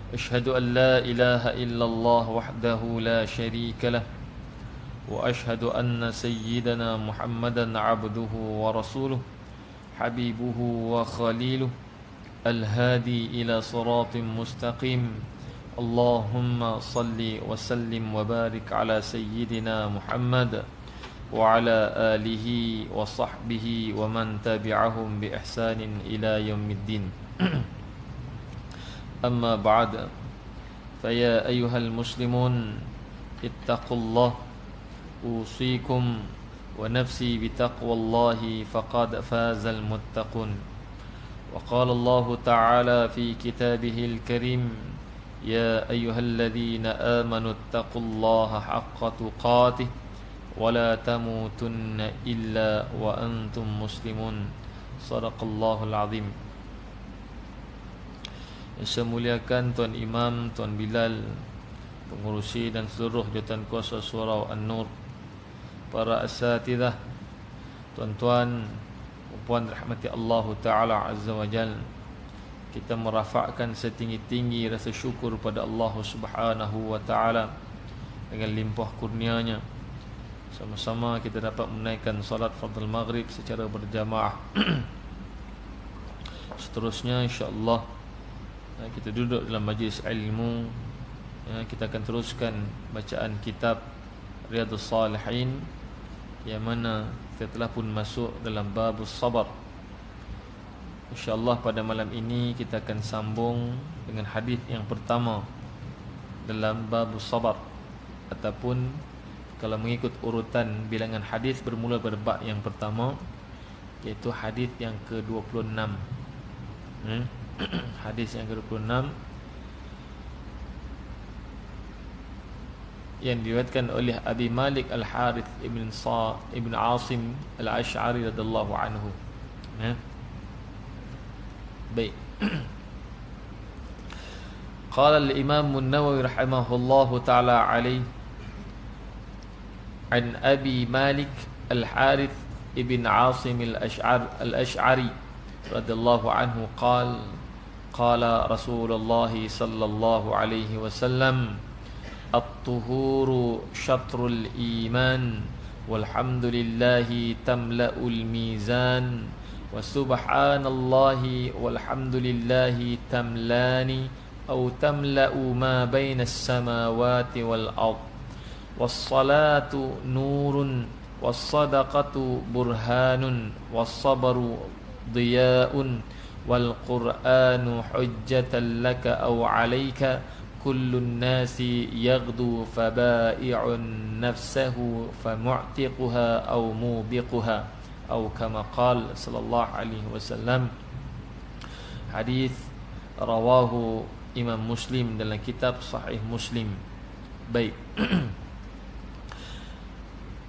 أشهد أن لا إله إلا الله وحده لا شريك له وأشهد أن سيدنا محمدا عبده ورسوله حبيبه وخليله الهادي إلى صراط مستقيم اللهم صل وسلم وبارك على سيدنا محمد وعلى آله وصحبه ومن تبعهم بإحسان إلى يوم الدين أما بعد فيا أيها المسلمون اتقوا الله أوصيكم ونفسي بتقوى الله فقد فاز المتقون وقال الله تعالى في كتابه الكريم يا أيها الذين آمنوا اتقوا الله حق تقاته ولا تموتن إلا وأنتم مسلمون صدق الله العظيم. Yang saya muliakan Tuan Imam, Tuan Bilal, pengurusi dan seluruh jawatan kuasa surau An-Nur, para asatidah, tuan-tuan, puan rahmati Allah Ta'ala Azza wa Jal, kita merafakkan setinggi-tinggi rasa syukur pada Allah Subhanahu wa Ta'ala dengan limpah kurnianya. Sama-sama kita dapat menaikkan salat fardhu maghrib secara berjamaah. Seterusnya insya-Allah kita duduk dalam majlis ilmu. Kita akan teruskan bacaan kitab Riyadhus Salihin, yang mana kita telah pun masuk dalam babus sabar. InsyaAllah pada malam ini kita akan sambung dengan hadis yang pertama dalam babus sabar, ataupun kalau mengikut urutan bilangan hadis bermula pada bab yang pertama, iaitu hadis yang ke-26. Hadis yang ke-26 yang diriwayatkan oleh Abi Malik Al-Harith ibn Asim Al-Ash'ari radhiyallahu anhu. Baik. Qala al-Imam An-Nawawi rahimahullahu ta'ala alayhi an Abi Malik Al-Harith ibn Asim Al-Ash'ari radhiyallahu anhu qala Rasulullah sallallahu alaihi wasallam at-tuhuru syatrul iman walhamdulillahi tamla'ul mizan wa subhanallahi walhamdulillahi tamlani aw tamla'u ma bainas samawati wal ard was-salatu nurun was-sadaqatu burhanun was-sabru diya'un wal qur'anu hujjatan laka aw 'alaika kullun nasi yaghdu faba'i'un nafsahu famu'tiquha aw mubiquha aw kama qala sallallahu alaihi wasallam. Hadis rawahu Imam Muslim dalam kitab Sahih Muslim. Baik.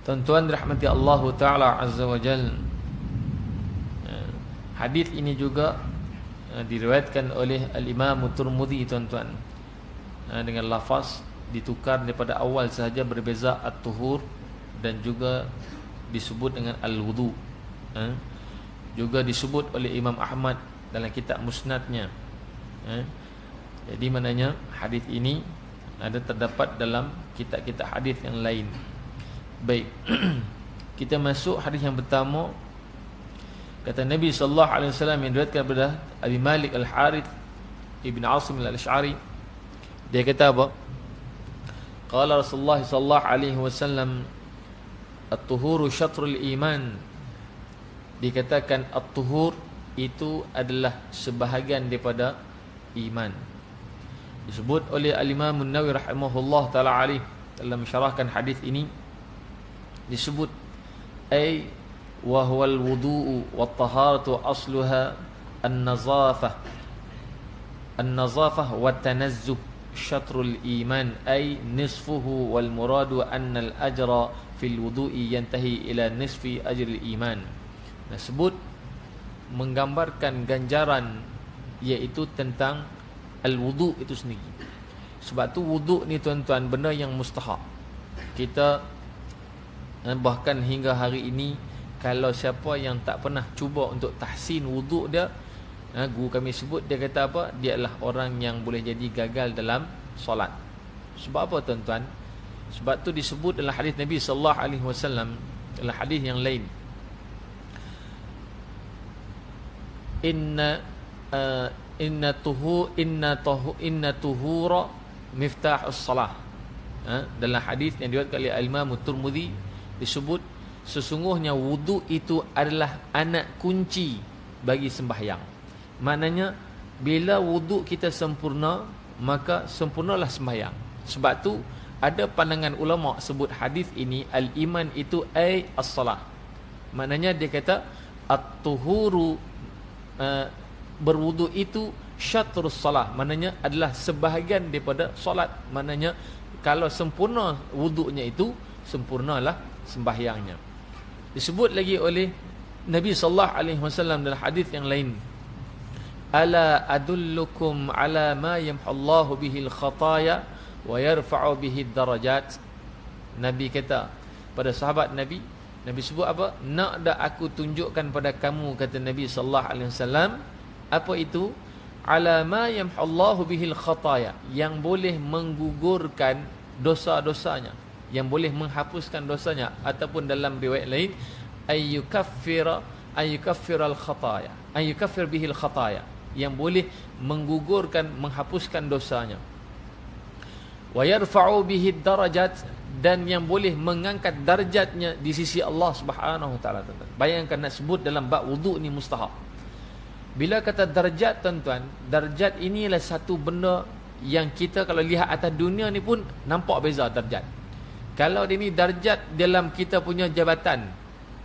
Tuan-tuan dirahmati Allah Ta'ala Azza wa Jalla, hadis ini juga diriwayatkan oleh Al-Imam Tirmidzi, tuan-tuan, dengan lafaz ditukar daripada awal sahaja berbeza at-tuhur, dan juga disebut dengan al-wudu. Juga disebut oleh Imam Ahmad dalam kitab Musnadnya. Jadi maknanya hadis ini ada terdapat dalam kitab-kitab hadis yang lain. Baik. Kita masuk hadis yang pertama. Kata Nabi sallallahu alaihi wasallam yang diriwayatkan daripada Abi Malik Al-Harith ibn Asim Al-Ash'ari, dia kata apa? Qala Rasulullah sallallahu alaihi wasallam at-tuhuru syatrul iman. Dikatakan at-tuhur itu adalah sebahagian daripada iman. Disebut oleh Al-Imam An-Nawawi rahimahullah taala alaihi dalam mensyarahkan hadis ini, disebut ay wa huwa al-wudu'u wat-taharatu asluha an-nazafah wa tanazzuh syatrul iman ay nisfuhu wal muradu anna al-ajra fil wudu'i yantahi ila nisfi ajril iman. Disebut menggambarkan ganjaran, iaitu tentang al-wudu' itu sendiri. Sebab tu wudu' ni tuan-tuan benda yang mustahab. Kita bahkan hingga hari ini, kalau siapa yang tak pernah cuba untuk tahsin wudu' dia, Guru kami sebut, dia kata apa? Dia adalah orang yang boleh jadi gagal dalam solat. Sebab apa tuan-tuan? Sebab tu disebut dalam hadis Nabi sallallahu alaihi wasallam, dalam hadis yang lain, inna tuhura miftahus salah. Dalam hadis yang diriwayatkan oleh Imam Tirmizi disebut, sesungguhnya wudu itu adalah anak kunci bagi sembahyang. Maknanya bila wudu kita sempurna, maka sempurnalah sembahyang. Sebab tu ada pandangan ulama sebut hadis ini, al-iman itu ay as-salah. Maknanya dia kata at-tuhuru, berwudu itu syatrus salah, maknanya adalah sebahagian daripada solat. Maknanya kalau sempurna wudunya itu, sempurnalah sembahyangnya. Disebut lagi oleh Nabi sallallahu alaihi wasallam dalam hadis yang lain, ala adullukum ala ma yamhallahu bihil khataya wa yarfa'u bihid darajat. Nabi kata pada sahabat Nabi, Nabi sebut apa? Nak dak aku tunjukkan pada kamu, kata Nabi sallallahu alaihi wasallam, apa itu? Ala ma yamhallahu bihil khataya, yang boleh menggugurkan dosa-dosanya, yang boleh menghapuskan dosanya. Ataupun dalam riwayat lain, ayyukaffir al khataya, ayyukaffir bihil khataya, yang boleh menggugurkan, menghapuskan dosanya. Wa yarfa'u bihid darajat, dan yang boleh mengangkat darjatnya di sisi Allah Subhanahu wa taala. Bayangkan nak sebut dalam bab wuduk ni mustahab. Bila kata darjat tuan-tuan, darjat ini adalah satu benda yang kita kalau lihat atas dunia ni pun nampak beza darjat. Kalau dia ni darjat dalam kita punya jabatan,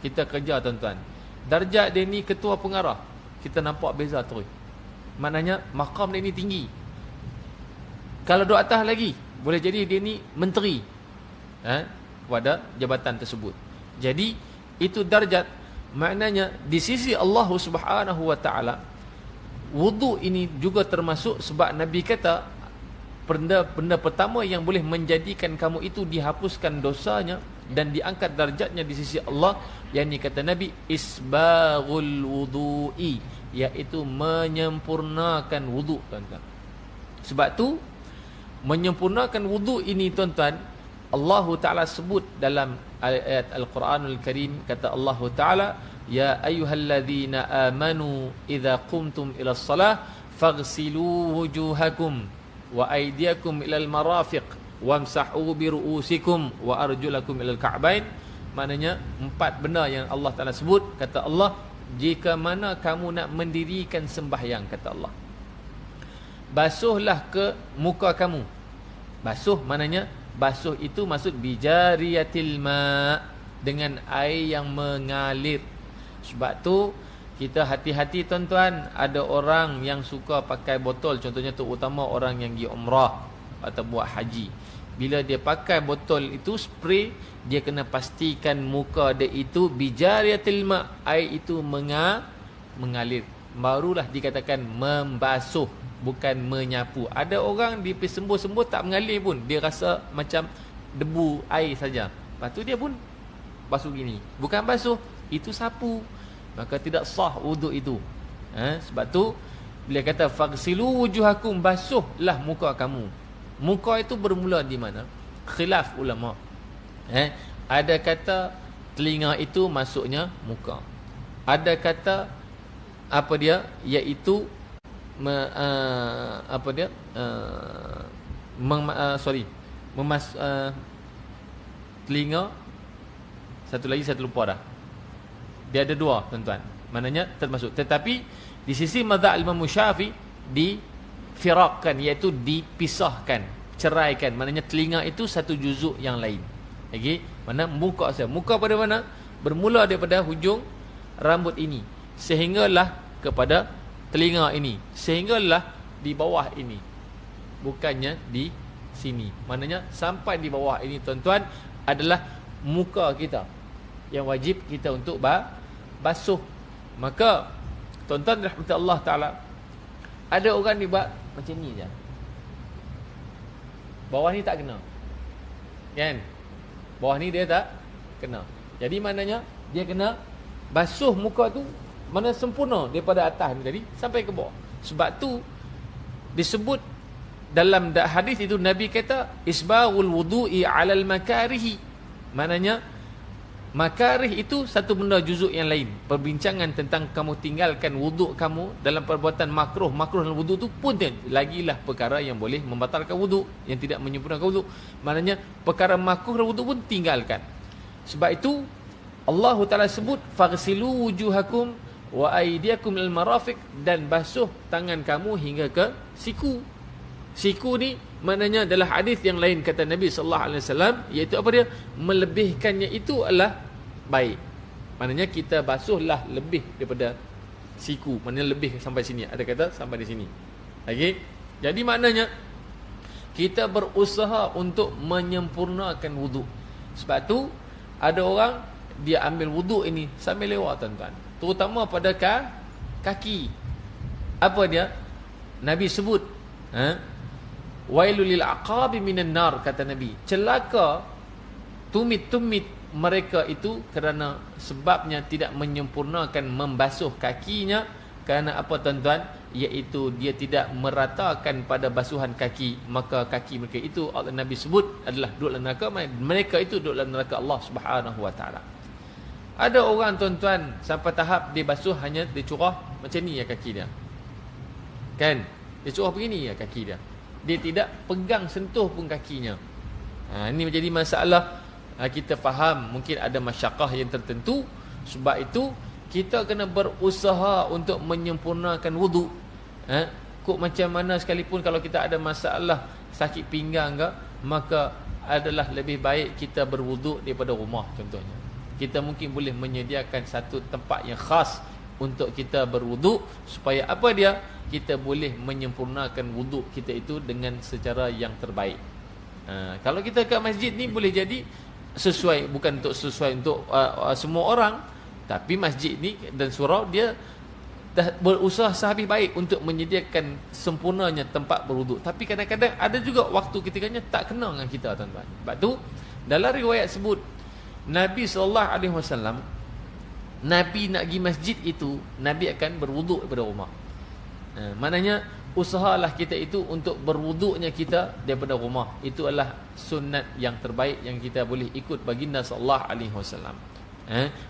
kita kerja tuan-tuan, darjat dia ni ketua pengarah, kita nampak beza terus. Maknanya maqam dia ni tinggi. Kalau duduk atas lagi, boleh jadi dia ni menteri pada jabatan tersebut. Jadi itu darjat. Maknanya di sisi Allah Subhanahu wa taala, wudu ini juga termasuk, sebab Nabi kata benda pertama yang boleh menjadikan kamu itu dihapuskan dosanya dan diangkat darjatnya di sisi Allah, yang ni kata Nabi, isbaghul wudu'i, iaitu menyempurnakan wudu tuan-tuan. Sebab tu menyempurnakan wudu ini tuan-tuan, Allah Ta'ala sebut dalam ayat Al-Quranul Karim, kata Allah Ta'ala, ya ayyuhalladzina amanu idza qumtum ila salah faghsilu wujuhakum wa aydiyakum ilal marafiq wamsahu bi ru'usikum wa arjulakum ilal ka'bain. Maknanya 4 benda yang Allah Ta'ala sebut. Kata Allah, jika mana kamu nak mendirikan sembahyang, kata Allah, basuhlah ke muka kamu. Basuh maknanya, basuh itu maksud bijariyatil ma', dengan air yang mengalir. Sebab tu kita hati-hati tuan-tuan, ada orang yang suka pakai botol, contohnya terutama orang yang pergi umrah atau buat haji. Bila dia pakai botol itu spray, dia kena pastikan muka dia itu bijariyatil ma', air itu mengalir. Barulah dikatakan membasuh, bukan menyapu. Ada orang dia pergi sembuh-sembuh tak mengalir pun, dia rasa macam debu air saja. Lepas tu dia pun basuh gini, bukan basuh, itu sapu. Maka tidak sah wuduk itu. Sebab tu bila kata faghsilu wujuhakum, basuhlah muka kamu. Muka itu bermula di mana? Khilaf ulama. Ada kata telinga itu masuknya muka. Ada kata apa dia, iaitu telinga. Satu lagi saya terlupa dah. Dia ada 2 tuan-tuan, maknanya termasuk. Tetapi di sisi mazhab Imam Syafi'i difiraqkan, iaitu dipisahkan, ceraikan. Maknanya telinga itu satu juzuk yang lain. Okey, mana muka saya. Muka pada mana? Bermula daripada hujung rambut ini sehinggalah kepada telinga ini, sehinggalah di bawah ini, bukannya di sini. Maknanya sampai di bawah ini tuan-tuan adalah muka kita yang wajib kita untuk basuh. Maka tuan-tuan rahmat Allah Ta'ala, ada orang ni buat macam ni je, bawah ni tak kena, kan? Bawah ni dia tak kena. Jadi maknanya dia kena basuh muka tu mana sempurna daripada atas ni tadi sampai ke bawah. Sebab tu disebut dalam hadis itu Nabi kata isbaghul wudu'i 'alal makarihi. Maknanya makarih itu satu benda juzuk yang lain. Perbincangan tentang kamu tinggalkan wuduk kamu dalam perbuatan makruh. Makruh dalam wuduk tu pun lagilah perkara yang boleh membatalkan wuduk, yang tidak menyempurnakan wuduk. Maknanya perkara makruh dalam wuduk pun tinggalkan. Sebab itu Allah Ta'ala sebut faghsilu wujuhakum wa aydiyakum ilal marafiq, dan basuh tangan kamu hingga ke siku. Siku ni maknanya adalah hadis yang lain kata Nabi sallallahu alaihi wasallam, iaitu apa dia? Melebihkannya itu adalah baik. Maknanya kita basuhlah lebih daripada siku, maknanya lebih sampai sini. Ada kata sampai di sini. Okey. Jadi maknanya kita berusaha untuk menyempurnakan wuduk. Sebab tu ada orang dia ambil wuduk ini sambil lewat tuan-tuan, terutama pada kaki. Apa dia? Nabi sebut, wailul lil aqabi minan nar, kata Nabi. Celaka tumit-tumit mereka itu kerana sebabnya tidak menyempurnakan membasuh kakinya. Kerana apa tuan-tuan? Iaitu dia tidak meratakan pada basuhan kaki, maka kaki mereka itu Allah Nabi sebut adalah duduk dalam neraka. Mereka itu duduk dalam neraka Allah Subhanahu wa taala. Ada orang tuan-tuan sampai tahap dia basuh hanya dia curah macam ni ya kaki dia. Kan? Dia curah begini ya kaki dia. Dia tidak pegang sentuh pun kakinya. Ini menjadi masalah. Kita faham mungkin ada masyaqqah yang tertentu. Sebab itu kita kena berusaha untuk menyempurnakan wuduk. Kok macam mana sekalipun kalau kita ada masalah sakit pinggang ke, maka adalah lebih baik kita berwuduk daripada rumah contohnya. Kita mungkin boleh menyediakan satu tempat yang khas untuk kita berwuduk, supaya apa dia? Kita boleh menyempurnakan wuduk kita itu dengan secara yang terbaik. Kalau kita ke masjid ni boleh jadi sesuai, bukan untuk sesuai untuk semua orang, tapi masjid ni dan surau dia dah berusaha sehabis baik untuk menyediakan sempurnanya tempat berwuduk. Tapi kadang-kadang ada juga waktu ketikanya tak kena dengan kita tuan-tuan. Sebab tu dalam riwayat sebut Nabi SAW, Nabi nak pergi masjid itu, Nabi akan berwuduk daripada rumah. Maknanya usahalah kita itu untuk berwuduknya kita daripada rumah. Itu adalah sunat yang terbaik yang kita boleh ikut baginda SAW.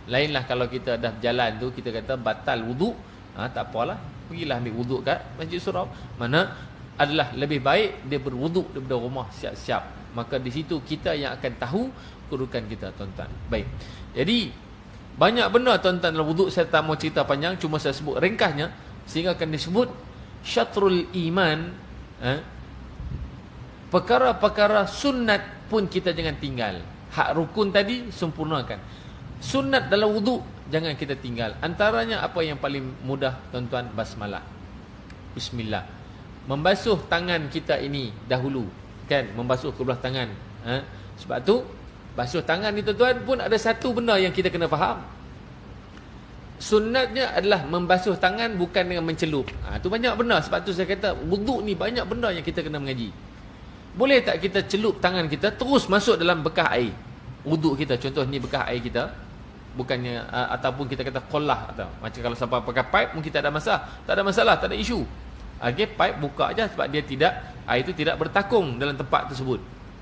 Lainlah kalau kita dah berjalan tu, kita kata batal wuduk, tak apalah, pergilah ambil wuduk kat masjid surau. Mana adalah lebih baik dia berwuduk daripada rumah siap-siap. Maka di situ kita yang akan tahu kedudukan kita tuan-tuan. Baik. Jadi banyak benda tuan-tuan dalam wuduk, saya tak mau cerita panjang, cuma saya sebut ringkasnya sehingga akan disebut syatrul iman. Perkara-perkara sunat pun kita jangan tinggal. Hak rukun tadi sempurnakan. Sunat dalam wuduk jangan kita tinggal. Antaranya apa yang paling mudah tuan-tuan? Basmalah, bismillah. Membasuh tangan kita ini dahulu, kan? Membasuh kedua tangan. Sebab tu basuh tangan ni tuan-tuan pun ada satu benda yang kita kena faham. Sunatnya adalah membasuh tangan bukan dengan mencelup. Tu banyak benda. Sebab tu saya kata wuduk ni banyak benda yang kita kena mengaji. Boleh tak kita celup tangan kita terus masuk dalam bekas air wuduk kita? Contoh ni bekas air kita, bukannya ataupun kita kata qolah, atau macam kalau sampai pakai pipe mungkin tak ada masalah. Tak ada masalah, tak ada isu. Okey, pipe buka aja sebab dia tidak, air itu tidak bertakung dalam tempat tersebut.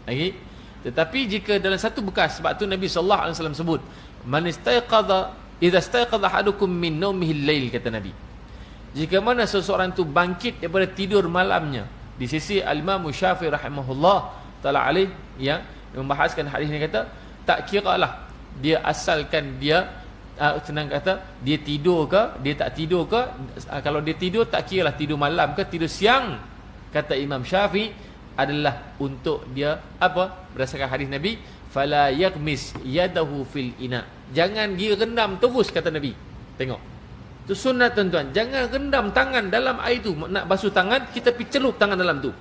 Okey. Tetapi jika dalam satu bekas, sebab tu Nabi sallallahu alaihi wasallam sebut, man istayqadha idza istayqadha ahadukum min naumihi al-lail, kata Nabi. Jika mana seseorang tu bangkit daripada tidur malamnya, di sisi Al-Imam Syafi'i rahimahullah taala alaih yang membahaskan hadis ni, kata tak kiralah dia asalkan dia senang kata dia tidur ke dia tak tidur ke. Kalau dia tidur tak kiralah tidur malam ke tidur siang, kata Imam Syafi'i, adalah untuk dia apa? Berdasarkan hadis Nabi, fala yaghmis yadahu fil ina, jangan dia rendam terus, kata Nabi. Tengok, itu sunat tuan-tuan. Jangan rendam tangan dalam air tu. Nak basuh tangan, kita pergi celup tangan dalam tu.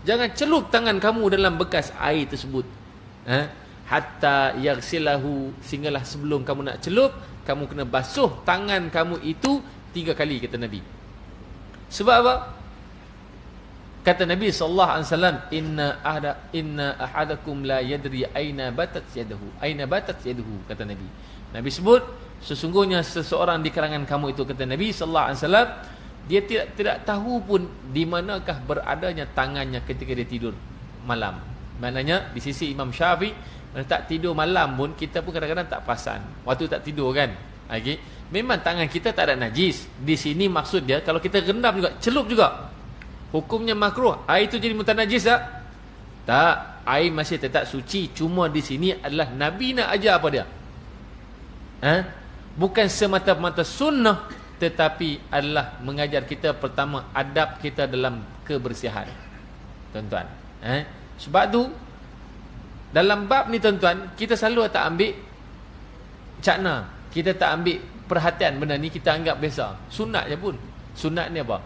Jangan celup tangan kamu dalam bekas air tersebut. Hatta yaghsilahu, sehinggalah sebelum kamu nak celup, kamu kena basuh tangan kamu itu 3 kali, kata Nabi. Sebab apa? Kata Nabi sallallahu alaihi wasallam, inna ahadakum la yadri aina batat yaduhu, kata Nabi. Nabi sebut Sesungguhnya seseorang di kalangan kamu itu, kata Nabi sallallahu alaihi wasallam, dia tidak tahu pun di manakah beradanya tangannya ketika dia tidur malam. Maknanya di sisi Imam Syafi'i, kalau tak tidur malam pun, kita pun kadang-kadang tak perasan waktu tak tidur kan. Okey, memang tangan kita tak ada najis. Di sini maksud dia, kalau kita rendam juga, celup juga, hukumnya makruh. Air itu jadi mutanajis tak? Tak, air masih tetap suci. Cuma di sini adalah Nabi nak ajar apa dia? Bukan semata-mata sunnah, tetapi adalah mengajar kita pertama adab kita dalam kebersihan, tuan-tuan. Sebab tu dalam bab ni, tuan-tuan, kita selalu tak ambil cakna, kita tak ambil perhatian benda ni, kita anggap biasa. Sunat je pun. Sunat ni apa?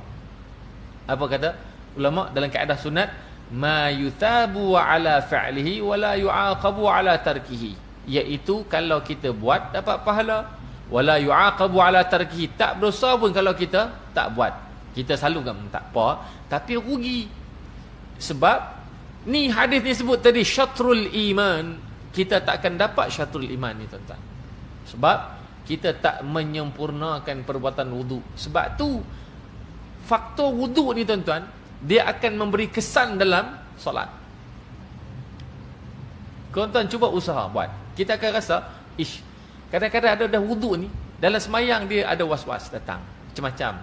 Apa kata ulama dalam kaedah sunat? Ma yuthabu ala fa'lihi wa la yu'aqabu ala tarkihi. Iaitu kalau kita buat dapat pahala, wala yu'aqabu ala tarkihi, tak berdosa pun kalau kita tak buat. Kita selalu kan tak apa, tapi rugi. Sebab ni hadis ni sebut tadi syatrul iman, kita tak akan dapat syatrul iman ni, tuan-tuan. Sebab kita tak menyempurnakan perbuatan wudu. Sebab tu faktor wudu ni, tuan-tuan, dia akan memberi kesan dalam solat. Tuan-tuan cuba usaha buat, kita akan rasa kadang-kadang ada dah wudu ni, dalam semayang dia ada was-was datang macam-macam.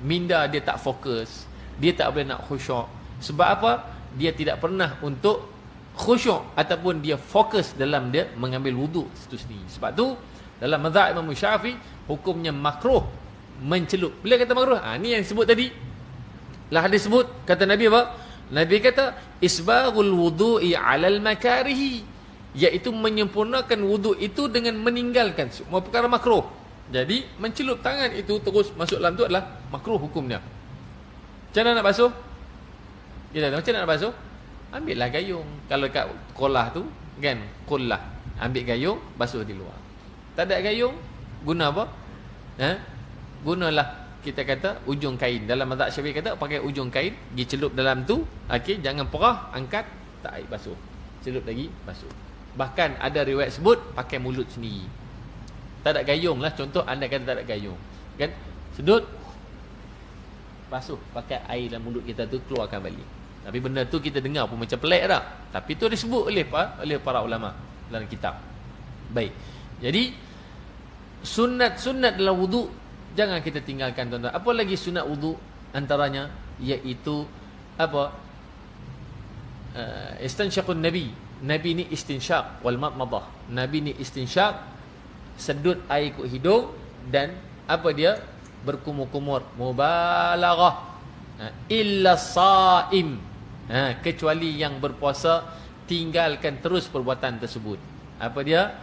Minda dia tak fokus, dia tak boleh nak khusyuk. Sebab apa? Dia tidak pernah untuk khusyuk ataupun dia fokus dalam dia mengambil wudu itu sendiri. Sebab tu dalam mazhab Imam Syafi'i, hukumnya makruh mencelup. Bila kata makruh, ni yang sebut tadi lah hadis sebut. Kata Nabi apa? Nabi kata isbaghul wudu'i 'alal makarihi, iaitu menyempurnakan wudu itu dengan meninggalkan semua perkara makruh. Jadi mencelup tangan itu terus masuk dalam tu adalah makruh hukumnya. Macam mana nak basuh? Kita tahu macam mana nak basuh? Ambillah gayung. Kalau kat kolah tu kan, kolah, ambil gayung, basuh di luar. Tak ada gayung, guna apa? Gunalah, kita kata, ujung kain. Dalam mazhab Syafi'i kata pakai ujung kain, pergi celup dalam tu. Okey, jangan perah, angkat, tak air basuh. Celup lagi, basuh. Bahkan ada riwayat sebut pakai mulut sendiri. Tak ada gayung lah. Contoh anda kata tak ada gayung, kan, sedut, basuh pakai air dalam mulut kita tu, keluarkan balik. Tapi benda tu kita dengar pun macam pelik tak? Tapi tu disebut oleh para ulama dalam kitab. Baik. Jadi sunat-sunat dalam wudu jangan kita tinggalkan, tuan-tuan. Apa lagi sunat wudu antaranya, iaitu apa? Istinsyaqun Nabi. Nabi ni istinsyaq wal madmadah. Nabi ni istinsyaq, sedut air ikut hidung, dan apa dia? Berkumur-kumur, mubalaghah. Illa saim, kecuali yang berpuasa, tinggalkan terus perbuatan tersebut. Apa dia?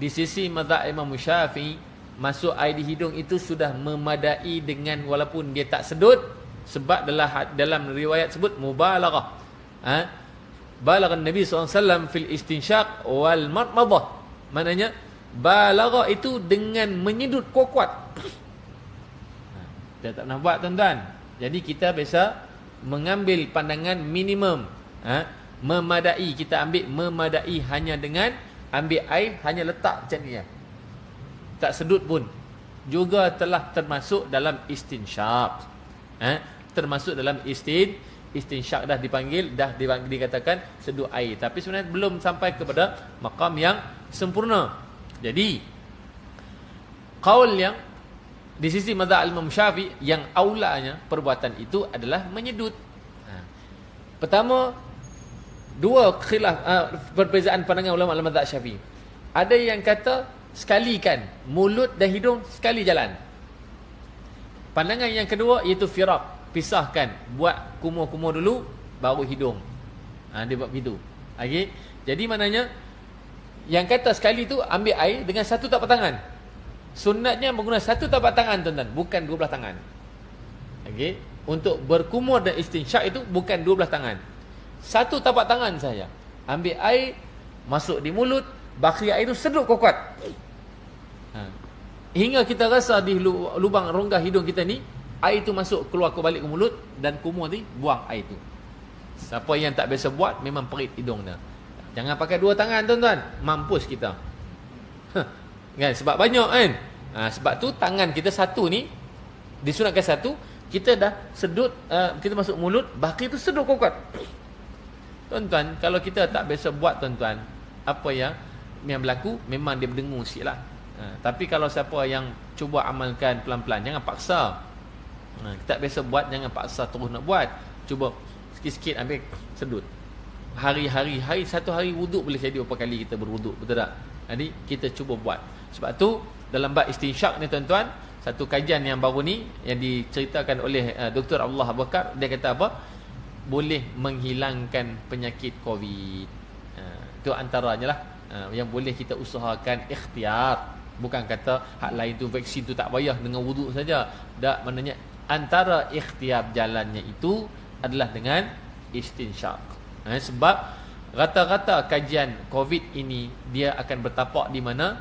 Di sisi mazhab Imam Syafi'i, masuk air di hidung itu sudah memadai dengan walaupun dia tak sedut, sebab dalam riwayat sebut mubalaghah. Balaghan Nabi SAW fil istinsyaq wal madmadah. Maknanya balagha itu dengan menyedut kuat-kuat. Kita tak nak buat, tuan-tuan. Jadi kita biasa mengambil pandangan minimum, memadai. Kita ambil memadai hanya dengan ambil air, hanya letak macam ni ya. Tak sedut pun, juga telah termasuk dalam istinsyaq. Termasuk dalam istinsyaq, dah dipanggil, dah dikatakan seduh air, tapi sebenarnya belum sampai kepada maqam yang sempurna. Jadi qaul yang di sisi mazhab Imam Syafi'i, yang aulanya perbuatan itu adalah menyedut. Pertama, dua khilaf, perbezaan pandangan ulama dalam mazhab Syafi'i. Ada yang kata sekalikan mulut dan hidung sekali jalan. Pandangan yang kedua iaitu firaq, pisahkan, buat kumur-kumur dulu baru hidung. Dia buat begitu. Okey. Jadi maknanya yang kata sekali tu ambil air dengan satu tapak tangan. Sunatnya menggunakan satu tapak tangan, tuan-tuan, bukan 12 tangan. Okey. Untuk berkumur dan istinsyaq itu bukan 12 tangan. Satu tapak tangan saja. Ambil air, masuk di mulut, baki air itu sedut kuat-kuat. Hingga kita rasa di lubang rongga hidung kita ni, air itu masuk, keluar balik ke mulut, dan kumur ni buang air itu. Siapa yang tak biasa buat, memang perit hidung dia. Jangan pakai dua tangan, tuan-tuan, mampus kita. Kan? Sebab banyak kan. Sebab tu tangan kita satu ni disunatkan satu, kita dah sedut, kita masuk mulut, baki tu sedut kuat. Tuan-tuan, kalau kita tak biasa buat tuan-tuan, apa yang berlaku memang dia berdengung sikit lah. Tapi kalau siapa yang cuba amalkan pelan-pelan, jangan paksa. Kita tak biasa buat, jangan paksa terus nak buat. Cuba sikit-sikit ambil sedut. Hari-hari, satu hari wuduk boleh jadi berapa kali kita berwuduk, betul tak? Jadi kita cuba buat. Sebab tu dalam bab istinsyak ni tuan-tuan, satu kajian yang baru ni yang diceritakan oleh Dr. Abdullah Abu Bakar, dia kata apa? Boleh menghilangkan penyakit COVID. Itu antaranya lah yang boleh kita usahakan ikhtiar. Bukan kata hak lain tu vaksin tu tak payah dengan wuduk saja. Tak, maknanya antara ikhtiar jalannya itu adalah dengan istinsyak. Sebab rata-rata kajian COVID ini dia akan bertapak di mana?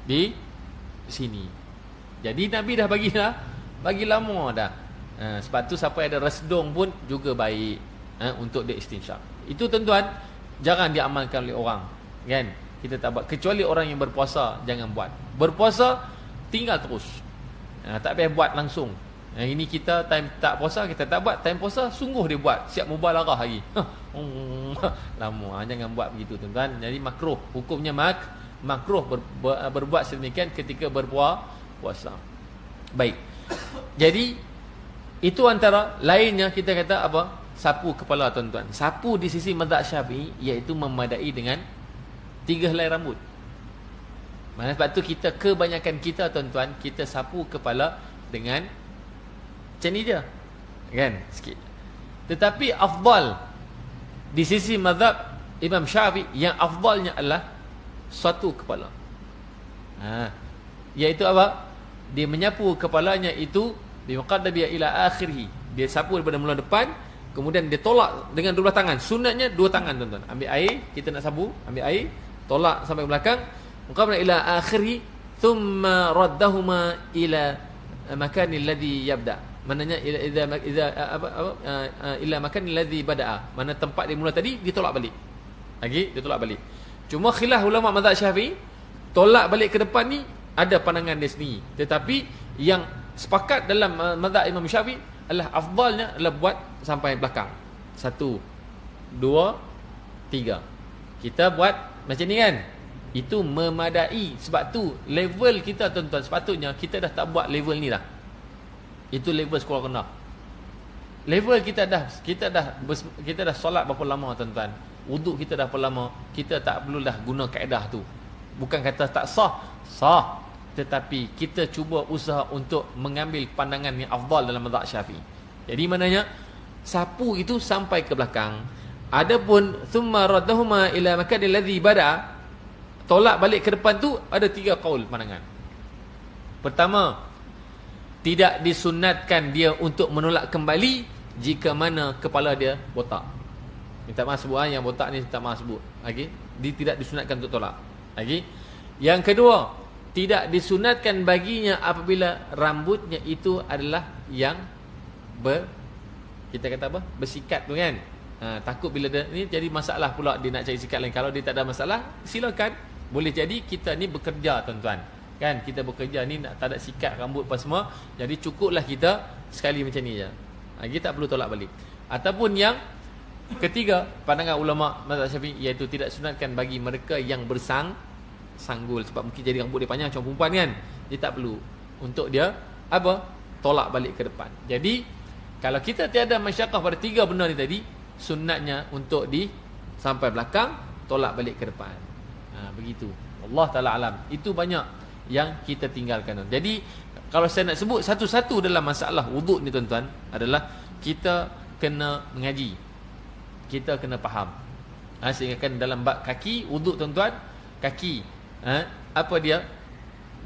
Di sini. Jadi Nabi dah bagi lama dah. Sebab tu siapa ada resdung pun juga baik untuk dia istinsyak. Itu tuan-tuan jarang diamalkan oleh orang, kan? Kita tak buat, kecuali orang yang berpuasa jangan buat. Berpuasa tinggal terus. Tak payah buat langsung. Ini kita time tak puasa kita tak buat, time puasa sungguh dia buat, siap mubalarah lagi. Lama, jangan buat begitu tuan-tuan. Jadi makruh, hukumnya makruh berbuat sedemikian ketika berpuasa. Baik. Jadi itu antara lainnya kita kata apa? Sapu kepala tuan-tuan. Sapu di sisi mazhab Syafi'i iaitu memadai dengan 3 helai rambut. Maksudnya sebab tu kita kebanyakan kita tuan-tuan, kita sapu kepala dengan macam ni je. Kan? Sikit. Tetapi afdal di sisi mazhab Imam Syafi'i, yang afdalnya adalah satu kepala. Iaitu apa? Dia menyapu kepalanya itu bimuqaddabi ila akhirih. Dia sapu daripada mula depan, kemudian dia tolak dengan 12 tangan. Sunatnya 2 tangan tuan-tuan. Ambil air, kita nak sapu, ambil air, tolak sampai belakang, muqaddam ila akhirih, thumma raddahuma ila makani alladhi yabda. Maknanya ila makani alladhi bada'a. Mana tempat dia mula tadi ditolak balik. Lagi ditolak balik. Cuma khilaf ulama mazhab Syafi'i, tolak balik ke depan ni ada pandangan dia sendiri. Tetapi yang sepakat dalam mazhab Imam Syafi'i adalah afdalnya adalah buat sampai belakang. 1 2 3. Kita buat macam ni kan? Itu memadai. Sebab tu level kita tuan-tuan, sepatutnya kita dah tak buat level ni dah. Itu level sekolah rendah. Level kita dah solat berapa lama tuan-tuan? Wuduk kita dah berapa lama? Kita tak perlulah guna kaedah tu. Bukan kata tak sah, tetapi kita cuba usaha untuk mengambil pandangan yang afdal dalam mazhab Syafi'i. Jadi maknanya sapu itu sampai ke belakang. Adapun thumma raddahuma ila makani alladhi bada, tolak balik ke depan tu ada 3 kaul pandangan. Pertama, tidak disunatkan dia untuk menolak kembali jika mana kepala dia botak. Minta maaf sebut yang botak ni, minta maaf sebut. Okey, dia tidak disunatkan untuk tolak. Okey. Yang kedua, tidak disunatkan baginya apabila rambutnya itu adalah yang kita kata apa? Bersikat tu kan. Takut bila dia ni jadi masalah pula, dia nak cari sikat lain. Kalau dia tak ada masalah, silakan. Boleh jadi kita ni bekerja tuan-tuan. Kan kita bekerja ni nak tak ada sikat rambut apa semua. Jadi cukuplah kita sekali macam ni je. Kita tak perlu tolak balik. Ataupun yang ketiga, pandangan ulama mazhab Syafi'i, iaitu tidak sunatkan bagi mereka yang sanggul, sebab mungkin jadi rambut dia panjang macam perempuan kan. Dia tak perlu untuk dia apa? Tolak balik ke depan. Jadi kalau kita tiada masyaqqah pada 3 benda ni tadi, sunatnya untuk sampai belakang, tolak balik ke depan. Begitu. Allah Taala alam. Itu banyak yang kita tinggalkan. Jadi kalau saya nak sebut satu-satu dalam masalah wuduk ni tuan-tuan, adalah kita kena mengaji, kita kena faham. Sehingga kan dalam bab kaki wuduk tuan-tuan, kaki apa dia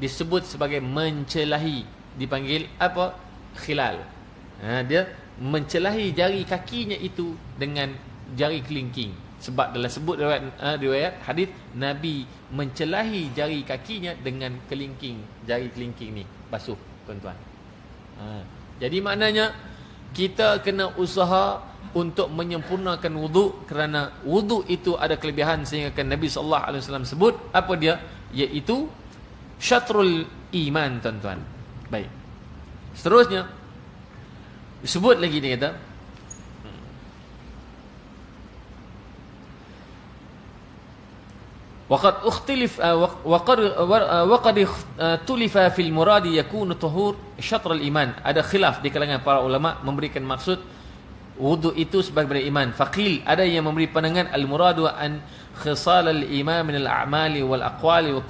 disebut sebagai mencelahi, dipanggil apa? Khilal. Dia mencelahi jari kakinya itu dengan jari kelingking. Sebab dalam sebut riwayat hadis, Nabi mencelahi jari kakinya dengan kelingking, jari kelingking ni basuh tuan-tuan. Jadi maknanya kita kena usaha untuk menyempurnakan wuduk, kerana wuduk itu ada kelebihan sehingga kan Nabi sallallahu alaihi wasallam sebut apa dia? iaitu syatrul iman, tuan-tuan. Baik. Seterusnya disebut lagi, dia kata waqad tulifa fil muradi yakunu tuhur syatr al iman. Ada khilaf di kalangan para ulama memberikan maksud wudu itu sebagai iman. Faqil, ada yang memberi pandangan al muradu an khisal al iman min al a'mali wal aqwali wa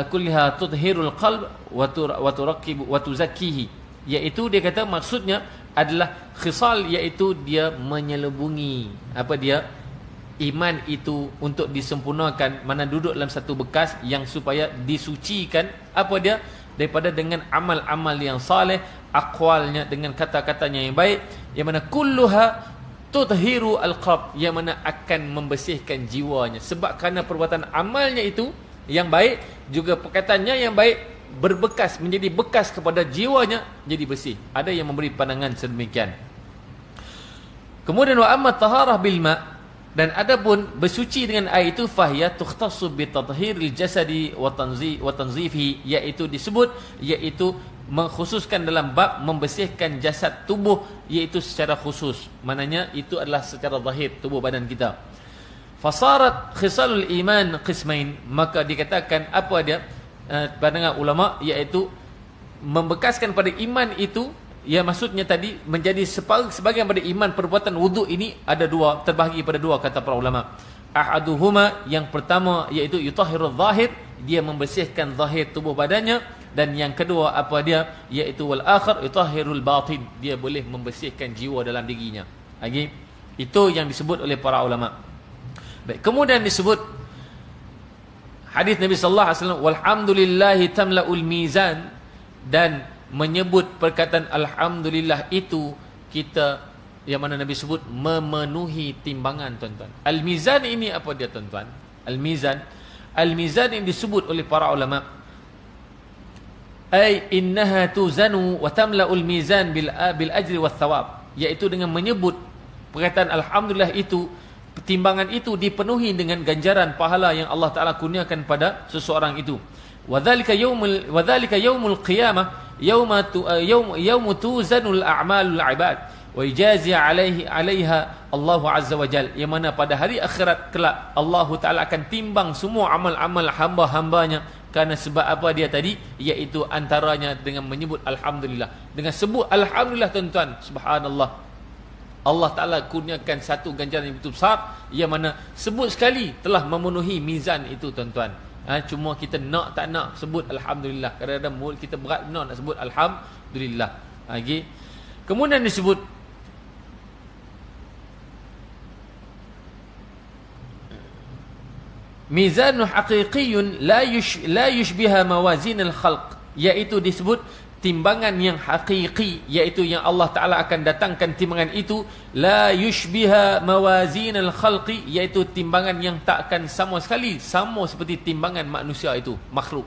kullaha tudhirul qalb wa turakkib wa tuzakkihi, iaitu dia kata maksudnya adalah khisal, iaitu dia menyelubungi iman itu untuk disempurnakan, mana duduk dalam satu bekas yang supaya disucikan daripada dengan amal-amal yang saleh, aqwalnya dengan kata-katanya yang baik, yang mana kulluha tudhiru al-qalb, yang mana akan membersihkan jiwanya, sebab kerana perbuatan amalnya itu yang baik, juga perkataannya yang baik berbekas, menjadi bekas kepada jiwanya, jadi bersih. Ada yang memberi pandangan sedemikian. Kemudian wa amma taharah bil ma', dan adapun bersuci dengan air itu, fahya tukhtassu bi tathhiril jasadi wa tanzifihi, iaitu disebut, iaitu mengkhususkan dalam bab membersihkan jasad tubuh, iaitu secara khusus, maknanya itu adalah secara zahir tubuh badan kita. Fasarat khisalul iman qismain, maka dikatakan pandangan ulama, iaitu membekaskan pada iman itu, ya maksudnya tadi menjadi sebagian pada iman perbuatan wudu ini ada dua, terbahagi pada dua kata para ulama. Ahaduhuma, yang pertama iaitu yutahhirul zahir, dia membersihkan zahir tubuh badannya, dan yang kedua iaitu wal akhar yutahhirul batin, dia boleh membersihkan jiwa dalam dirinya. Lagi itu yang disebut oleh para ulama. Baik, kemudian disebut hadis Nabi sallallahu alaihi wasallam, walhamdulillahi tamlaul mizan, dan menyebut perkataan alhamdulillah itu kita, yang mana Nabi sebut memenuhi timbangan, tuan-tuan. Al-mizan ini apa dia, tuan-tuan? Al-mizan yang disebut oleh para ulama, ay innaha tuzanu wa tamla'ul mizan bil ajri wath thawab, iaitu dengan menyebut perkataan alhamdulillah itu, timbangan itu dipenuhi dengan ganjaran pahala yang Allah Taala kurniakan pada seseorang itu. Wadzalika yaumul qiyamah yaumu tuzanul a'malul ibad wa yajazi alaiha Allah azza wa jalla, yang mana pada hari akhirat kelak Allah Taala akan timbang semua amal-amal hamba-hambanya. Kerana sebab apa dia tadi, iaitu antaranya dengan menyebut alhamdulillah. Dengan sebut alhamdulillah, tuan-tuan, subhanallah, Allah Ta'ala kurniakan satu ganjaran yang begitu besar, yang mana sebut sekali telah memenuhi mizan itu, tuan-tuan. Cuma kita tak nak sebut alhamdulillah. Kadang-kadang mulut kita berat nak sebut alhamdulillah. Okay. Kemudian disebut mizanun haqiqiyyun la yushbiha mawazin al-khalq, iaitu disebut timbangan yang hakiki, iaitu yang Allah Ta'ala akan datangkan timbangan itu, la yushbiha mawazin al-khalqi, iaitu timbangan yang tak akan sama sekali sama seperti timbangan manusia itu, makhluk.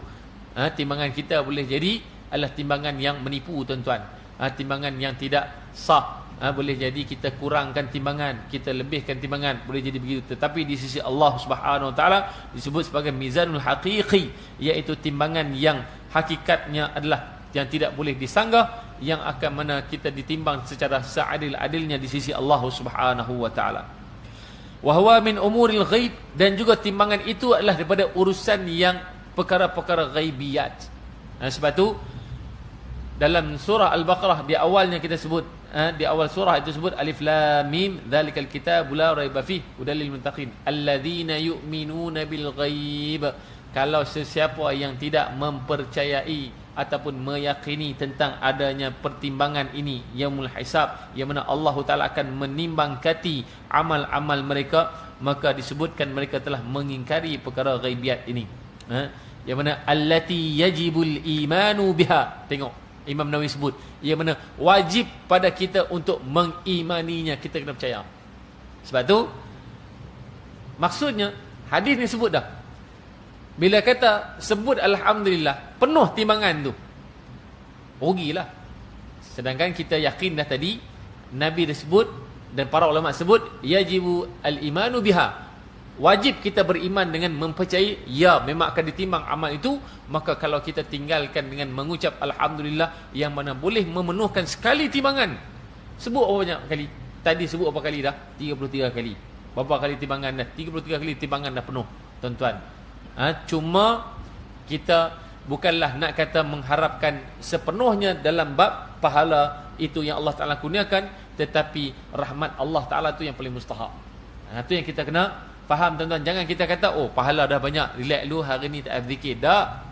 Timbangan kita boleh jadi adalah timbangan yang menipu, tuan-tuan. Timbangan yang tidak sah. Boleh jadi kita kurangkan timbangan, kita lebihkan timbangan, boleh jadi begitu. Tetapi di sisi Allah Subhanahu Wa Taala disebut sebagai mizanul haqiqi, iaitu timbangan yang hakikatnya adalah yang tidak boleh disanggah, yang akan mana kita ditimbang secara seadil-adilnya di sisi Allah Subhanahu wa taala. Wa huwa min umuril ghaib, dan juga timbangan itu adalah daripada urusan yang perkara-perkara ghaibiyat. Sebab tu dalam surah Al-Baqarah di awalnya kita sebut, di awal surah itu sebut alif lam mim dzalikal kitabu la raiba fihi hudal lil muttaqin alladzina yu'minuna bil ghaib. Kalau sesiapa yang tidak mempercayai ataupun meyakini tentang adanya pertimbangan ini, yaumul hisab, yang mana Allah Ta'ala akan menimbangkati amal-amal mereka, maka disebutkan mereka telah mengingkari perkara ghaibiat ini. Yang mana allati yajibul imanu biha. Tengok Imam Nawawi sebut, yang mana wajib pada kita untuk mengimaninya, kita kena percaya. Sebab tu maksudnya hadis ni sebut dah, bila kata sebut alhamdulillah penuh timbangan tu, rugilah. Sedangkan kita yakin dah tadi Nabi dah sebut dan para ulama sebut yajibu al-imanu biha, wajib kita beriman dengan mempercayai ya memang akan ditimbang amal itu. Maka kalau kita tinggalkan dengan mengucap alhamdulillah, yang mana boleh memenuhkan sekali timbangan. Sebut berapa banyak kali? Tadi sebut berapa kali dah? 33 kali. Berapa kali timbangan dah? 33 kali timbangan dah penuh, tuan-tuan. Cuma kita bukanlah nak kata mengharapkan sepenuhnya dalam bab pahala itu yang Allah Ta'ala kurniakan, tetapi rahmat Allah Ta'ala tu yang paling mustahak. Itu yang kita kena faham, tuan-tuan. Jangan kita kata, oh pahala dah banyak, relax dulu, hari ni tak berzikir. Tak.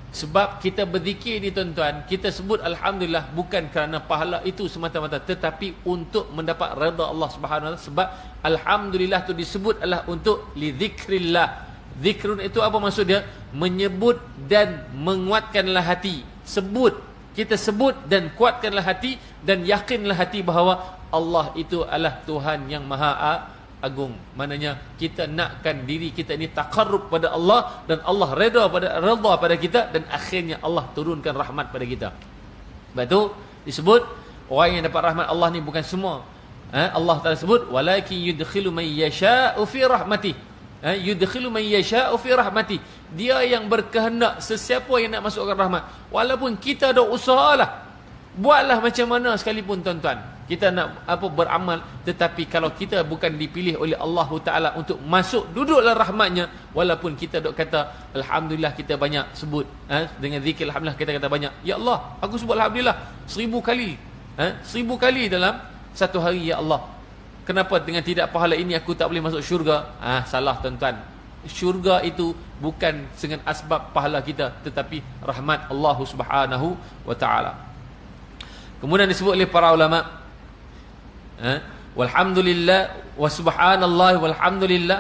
Sebab kita berzikir ni, tuan-tuan, kita sebut alhamdulillah bukan kerana pahala itu semata-mata, tetapi untuk mendapat redha Allah Subhanahu Wa Taala. Sebab alhamdulillah tu disebut adalah untuk li zikrillah. Zikrun itu apa maksud dia? Menyebut dan menguatkanlah hati. Sebut, kita sebut dan kuatkanlah hati, dan yakinlah hati bahawa Allah itu adalah Tuhan yang Maha Agung. Maknanya kita nakkan diri kita ini taqarrub pada Allah, dan Allah redha pada kita, dan akhirnya Allah turunkan rahmat pada kita. Sebab itu disebut orang yang dapat rahmat Allah ni bukan semua. Allah Taala sebut walakin yudkhilu man yasha'u fi rahmatih. Yudkhilu man yasha'u fi rahmatih. Dia yang berkehendak sesiapa yang nak masukkan rahmat. Walaupun kita ada usahalah, buatlah macam mana sekalipun, tuan-tuan, kita nak beramal, tetapi kalau kita bukan dipilih oleh Allah Ta'ala untuk masuk duduk dalam rahmatnya, walaupun kita dok kata alhamdulillah, kita banyak sebut dengan zikir alhamdulillah, kita kata banyak, ya Allah aku sebut alhamdulillah 1000 kali, 1000 kali dalam satu hari, ya Allah, kenapa dengan tidak pahala ini aku tak boleh masuk syurga? Salah, tuan-tuan. Syurga itu bukan dengan asbab pahala kita, tetapi rahmat Allah Subhanahu Wa Ta'ala. Kemudian disebut oleh para ulama, walhamdulillah wa subhanallah walhamdulillah,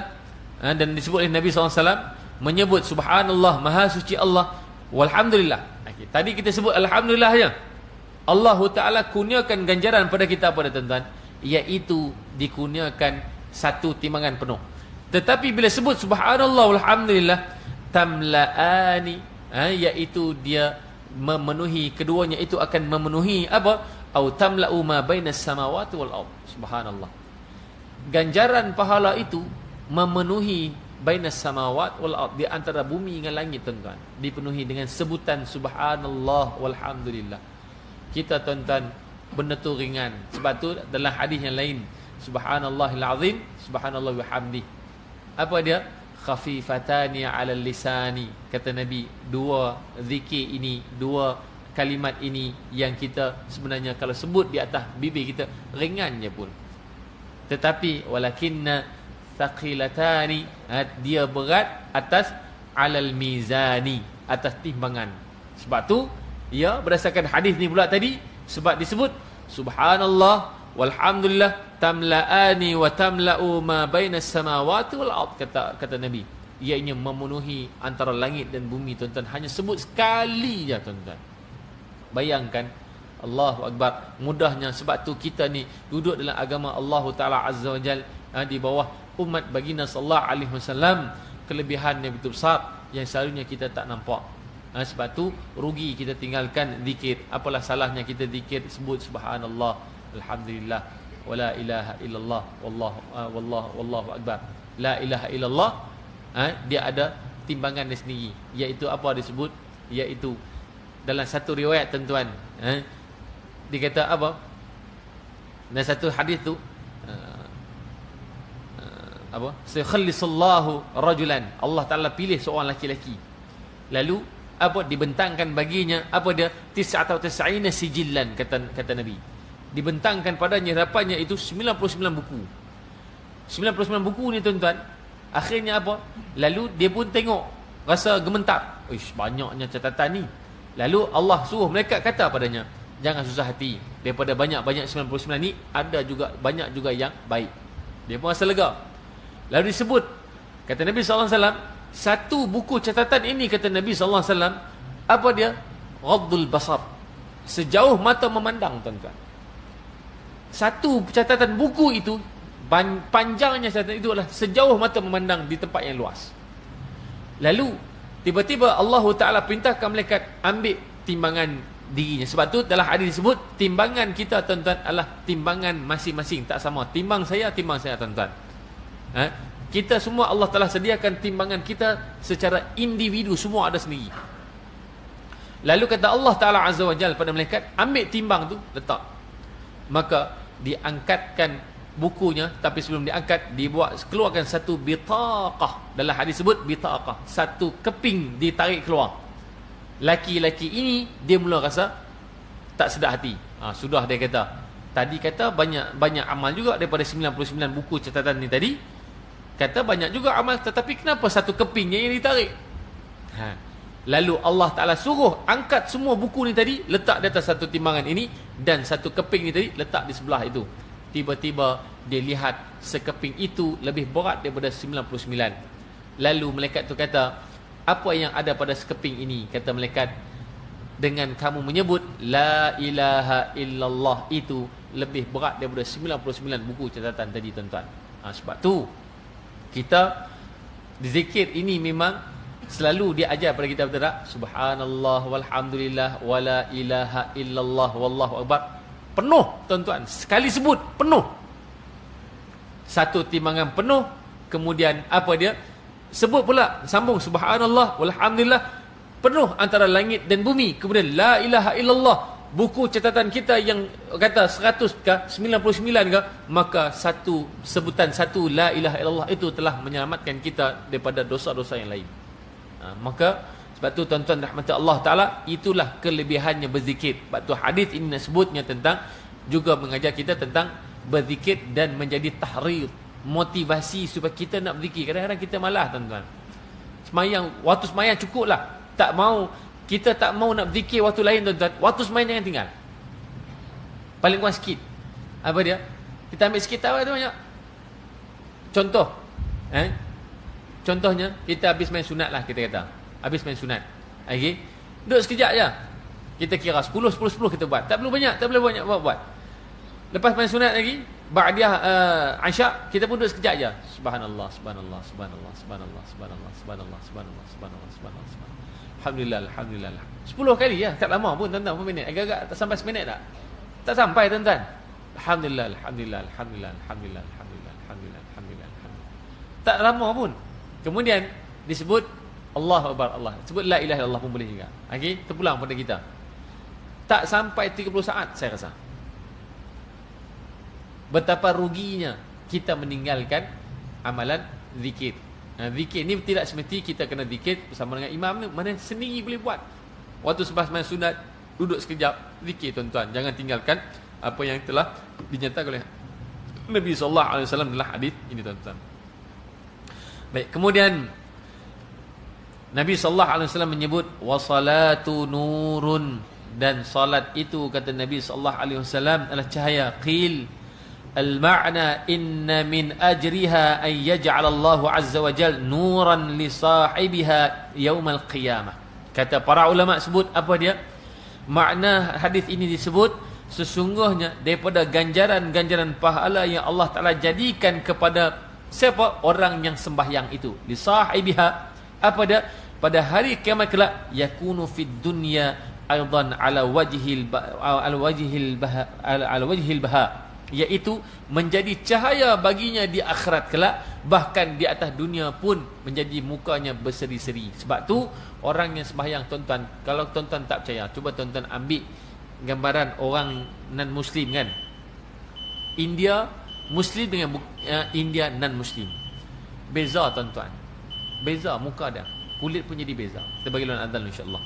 dan disebut oleh Nabi SAW menyebut subhanallah, maha suci Allah, walhamdulillah. Tadi kita sebut alhamdulillah ya. Allah Ta'ala kurniakan ganjaran pada kita, pada tuan-tuan, iaitu dikurniakan satu timbangan penuh. Tetapi bila sebut subhanallah walhamdulillah, tamla'ani, iaitu dia memenuhi, keduanya itu akan memenuhi apa? Au tamla'u ma bainas samawati wal ard. Subhanallah. Ganjaran pahala itu memenuhi bainas samawat wal ard, di antara bumi dengan langit, tuan-tuan, dipenuhi dengan sebutan subhanallah walhamdulillah. Kita, tuan-tuan, benda tu ringan. Sebab tu dalam hadis yang lain, subhanallahil azim, subhanallah wa hamdi. Apa dia? Khafifatani 'ala lisani, kata Nabi. Dua zikir ini, dua kalimat ini yang kita sebenarnya kalau sebut di atas bibir kita ringan je pun, tetapi walakinna thaqilatani, dia berat atas 'alal mizani, atas timbangan. Sebab tu ya, berdasarkan hadis ni pula tadi, sebab disebut subhanallah walhamdulillah tamla'ani wa tamla'u ma bainas samawati wal ard, kata Nabi, ianya memenuhi antara langit dan bumi, tuan-tuan. Hanya sebut sekali je, tuan-tuan. Bayangkan, Allahu Akbar, mudahnya. Sebab tu kita ni duduk dalam agama Allah Ta'ala Azza wa Jal, di bawah umat baginda sallallahu alaihi wasallam, kelebihan yang begitu besar yang selalunya kita tak nampak. Sebab tu rugi kita tinggalkan zikir. Apalah salahnya kita zikir, sebut subhanallah, alhamdulillah, wala ilaha illallah, wallahu akbar. La ilaha illallah, dia ada timbangan dia sendiri, iaitu apa disebut, iaitu dalam satu riwayat, tuan-tuan, dia kata apa, dalam satu hadis tu, apa, sayakhallisallahu rajulan, Allah Ta'ala pilih seorang laki-laki, lalu apa, dibentangkan baginya apa dia, 99 sijillan, kata Nabi, dibentangkan padanya hadapannya itu 99 buku. 99 buku ni, tuan-tuan, akhirnya apa, lalu dia pun tengok, rasa gementar, ish, banyaknya catatan ni. Lalu Allah suruh malaikat kata padanya, jangan susah hati, daripada banyak-banyak 99 ni ada juga banyak juga yang baik. Dia pun rasa lega. Lalu disebut, kata Nabi SAW, satu buku catatan ini, kata Nabi SAW, apa dia? Ghaddul basar, sejauh mata memandang, tuan-tuan. Satu catatan buku itu, panjangnya catatan itu adalah sejauh mata memandang di tempat yang luas. Lalu tiba-tiba Allah Ta'ala perintahkan malaikat ambil timbangan dirinya. Sebab tu dalam hadis disebut, timbangan kita, tuan-tuan, adalah timbangan masing-masing, tak sama. Timbang saya, tuan-tuan. Kita semua Allah telah sediakan timbangan kita secara individu, semua ada sendiri. Lalu kata Allah Ta'ala Azza wa Jalla pada malaikat, ambil timbang tu, letak. Maka diangkatkan bukunya, tapi sebelum diangkat, dibuat keluarkan satu bitaqah. Dalam hadis sebut bitaqah, satu keping ditarik keluar. Laki-laki ini dia mula rasa tak sedar hati. Sudah dia kata, tadi kata banyak amal juga daripada 99 buku catatan ni tadi. Kata banyak juga amal, tetapi kenapa satu kepingnya yang ditarik? Lalu Allah Ta'ala suruh angkat semua buku ni tadi, letak di atas satu timbangan ini, dan satu keping ni tadi letak di sebelah itu. Tiba-tiba dia lihat sekeping itu lebih berat daripada 99. Lalu malaikat tu kata, apa yang ada pada sekeping ini? Kata malaikat, dengan kamu menyebut la ilaha illallah itu lebih berat daripada 99 buku catatan tadi, tuan-tuan. Sebab tu kita zikir ini memang selalu dia ajar pada kita, betul tak? Subhanallah walhamdulillah wala ilaha illallah wallahu akbar. Penuh, tuan-tuan. Sekali sebut penuh. Satu timbangan penuh. Kemudian apa dia? Sebut pula, sambung subhanallah walhamdulillah, penuh antara langit dan bumi. Kemudian la ilaha illallah, buku catatan kita yang kata 100 ke 99 ke, maka satu sebutan satu la ilaha illallah itu telah menyelamatkan kita daripada dosa-dosa yang lain. Maka sebab tu tuan-tuan rahmat Allah Ta'ala, itulah kelebihannya berzikir. Sebab tu hadis ini sebutnya tentang, juga mengajar kita tentang berzikir dan menjadi tahrir, motivasi supaya kita nak berzikir. Kadang-kadang kita malas, tuan-tuan. Semayang, waktu semayang cukup lah. Kita tak mau nak berzikir waktu lain, tuan-tuan. Waktu semayang jangan tinggal. Paling kurang sikit. Apa dia? Kita ambil sikit, tak banyak. Contoh. Contohnya, kita habis main sunat lah, kita kata. Habis main sunat. Okay? Duduk sekejap je. Kita kira 10 kita buat. Tak perlu banyak, tak boleh banyak buat. Lepas main sunat lagi, ba'diyah Isyak, kita pun duduk sekejap je. Subhanallah, subhanallah, subhanallah, subhanallah, subhanallah, subhanallah, subhanallah, subhanallah, subhanallah. Alhamdulillah, alhamdulillah. 10 kali ya, tak lama pun, tuan-tuan, berapa minit? Agak-agak tak sampai seminit tak? Tak sampai, tuan-tuan. Alhamdulillah, alhamdulillah, alhamdulillah, alhamdulillah, alhamdulillah, alhamdulillah, alhamdulillah. Tak lama pun. Kemudian disebut Allahu Akbar, Allah. Sebut la ilaha illallah pun boleh juga. Okey, terpulang pada kita. Tak sampai 30 saat saya rasa. Betapa ruginya kita meninggalkan amalan zikir. Zikir ni tidak semesti kita kena zikir bersama dengan imam ni, mana sendiri boleh buat. Waktu selepas main sunat, duduk sekejap zikir, tuan-tuan. Jangan tinggalkan apa yang telah dinyatakan oleh Nabi sallallahu alaihi wasallam dalam hadis ini, tuan-tuan. Baik, kemudian Nabi sallallahu alaihi wasallam menyebut wasalatu nurun, dan salat itu kata Nabi sallallahu alaihi wasallam adalah cahaya. Qil al-ma'na inna min ajriha an yaj'al Allah azza wa jalla nuran li sahibiha yaumal qiyamah. Kata para ulama sebut apa dia? Makna hadis ini disebut sesungguhnya daripada ganjaran-ganjaran pahala yang Allah Taala jadikan kepada siapa? Orang yang sembahyang itu. Li sahibiha, apa dia? Pada hari kiamat kelak, yakunu fid dunya aidan ala wajhil baha, iaitu menjadi cahaya baginya di akhirat kelak, bahkan di atas dunia pun menjadi mukanya berseri-seri. Sebab tu orang yang sembahyang, tuan-tuan, kalau tuan-tuan tak percaya, cuba tuan-tuan ambil gambaran orang non muslim kan. India muslim dengan India non muslim. Beza, tuan-tuan. Beza muka dia. Kulit pun jadi beza. Kita bagi lawan adzan insya-Allah.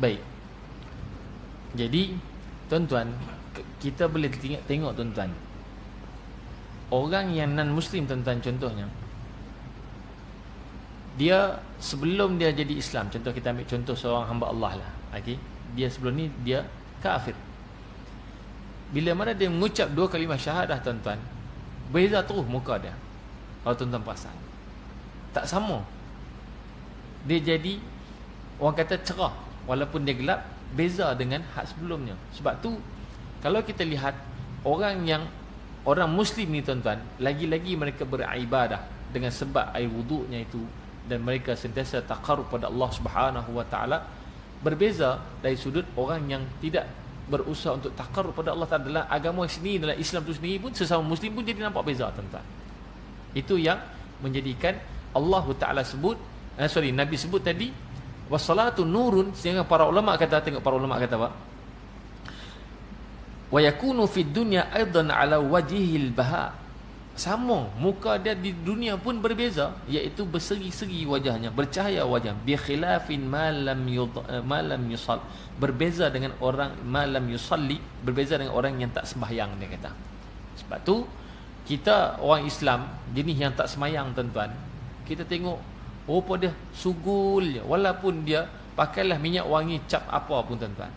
Baik. Jadi tuan-tuan, kita boleh tengok tuan-tuan, orang yang non-Muslim tuan-tuan, contohnya dia sebelum dia jadi Islam, contoh kita ambil contoh seorang hamba Allah lah, okay? Dia sebelum ni dia kafir. Bila mana dia mengucap dua kalimah syahadah tuan-tuan, beza terus muka dia. Kalau tuan-tuan perasan, tak sama. Dia jadi, orang kata cerah, walaupun dia gelap, beza dengan hak sebelumnya. Sebab tu kalau kita lihat orang Muslim ni tuan-tuan, lagi-lagi mereka beribadah dengan sebab air wuduknya itu, dan mereka sentiasa taqarrub pada Allah Subhanahu wa taala, berbeza dari sudut orang yang tidak berusaha untuk taqarrub pada Allah Taala. Dalam agama sendiri, dalam Islam tu sendiri pun, sesama Muslim pun jadi nampak beza tuan-tuan. Itu yang menjadikan Allah Taala sebut, Nabi sebut tadi, wassalatu nurun, sehingga para ulama kata, tengok para ulama kata apa? Wa yakunu fid dunya aidan ala wajhil baha. Sama, muka dia di dunia pun berbeza, iaitu berseri-seri wajahnya, bercahaya wajah. Bi khilafin ma lam yusall, berbeza dengan orang ma lam yusalli, berbeza dengan orang yang tak sembahyang, dia kata. Sebab tu kita orang Islam jenis yang tak sembahyang tuan-tuan, kita tengok rupa dia sugul je, walaupun dia pakailah minyak wangi, cap apa pun tuan-tuan.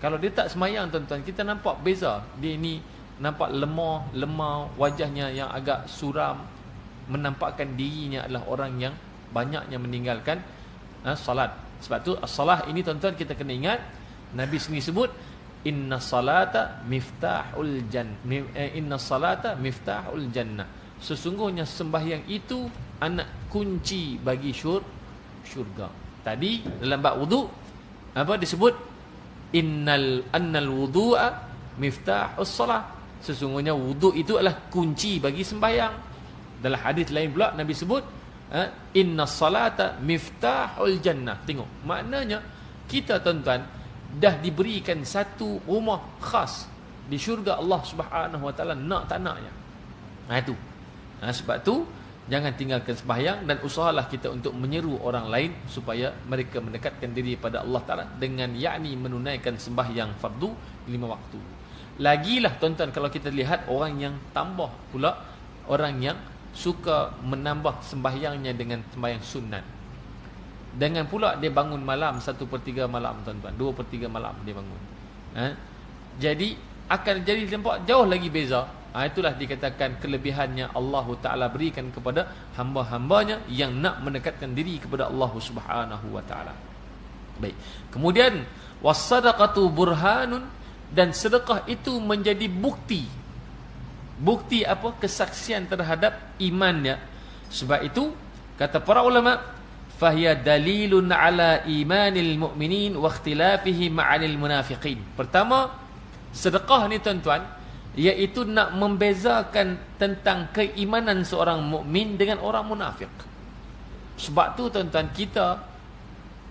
Kalau dia tak sembahyang tuan-tuan, kita nampak beza. Dia ni nampak lemah, wajahnya yang agak suram, menampakkan dirinya adalah orang yang banyaknya meninggalkan salat. Sebab tu as-salah ini tuan-tuan kita kena ingat, Nabi sendiri sebut inna salata miftahul jannah. Sesungguhnya sembahyang itu anak kunci bagi syurga. Tadi dalam bab wuduk apa disebut? Annal wudu'a miftahus salah. Sesungguhnya wuduk itu adalah kunci bagi sembahyang. Dalam hadis lain pula Nabi sebut, inna salata miftahul jannah. Tengok, maknanya kita tuan-tuan dah diberikan satu rumah khas di syurga Allah Subhanahu Wa Taala, nak tak naknya. Itu. Sebab tu jangan tinggalkan sembahyang dan usahalah kita untuk menyeru orang lain supaya mereka mendekatkan diri pada Allah Taala dengan yakni menunaikan sembahyang fardu 5 waktu. Lagilah tuan-tuan kalau kita lihat orang yang tambah pula, orang yang suka menambah sembahyangnya dengan sembahyang sunat. Dengan pula dia bangun malam 1/3 malam tuan-tuan, 2/3 malam dia bangun. Jadi akan jadi nampak jauh lagi beza. Itulah dikatakan kelebihannya Allah Ta'ala berikan kepada hamba-hambanya yang nak mendekatkan diri kepada Allah Subhanahu Wa Ta'ala. Baik. Kemudian was-sadaqatu burhanun, dan sedekah itu menjadi bukti. Bukti apa? Kesaksian terhadap imannya. Sebab itu kata para ulama, fahiya dalilun ala imanil mu'minin wa ikhtilafihi ma'anil munafiqin. Pertama, sedekah ni tuan-tuan, iaitu nak membezakan tentang keimanan seorang mukmin dengan orang munafik. Sebab tu tuan-tuan, kita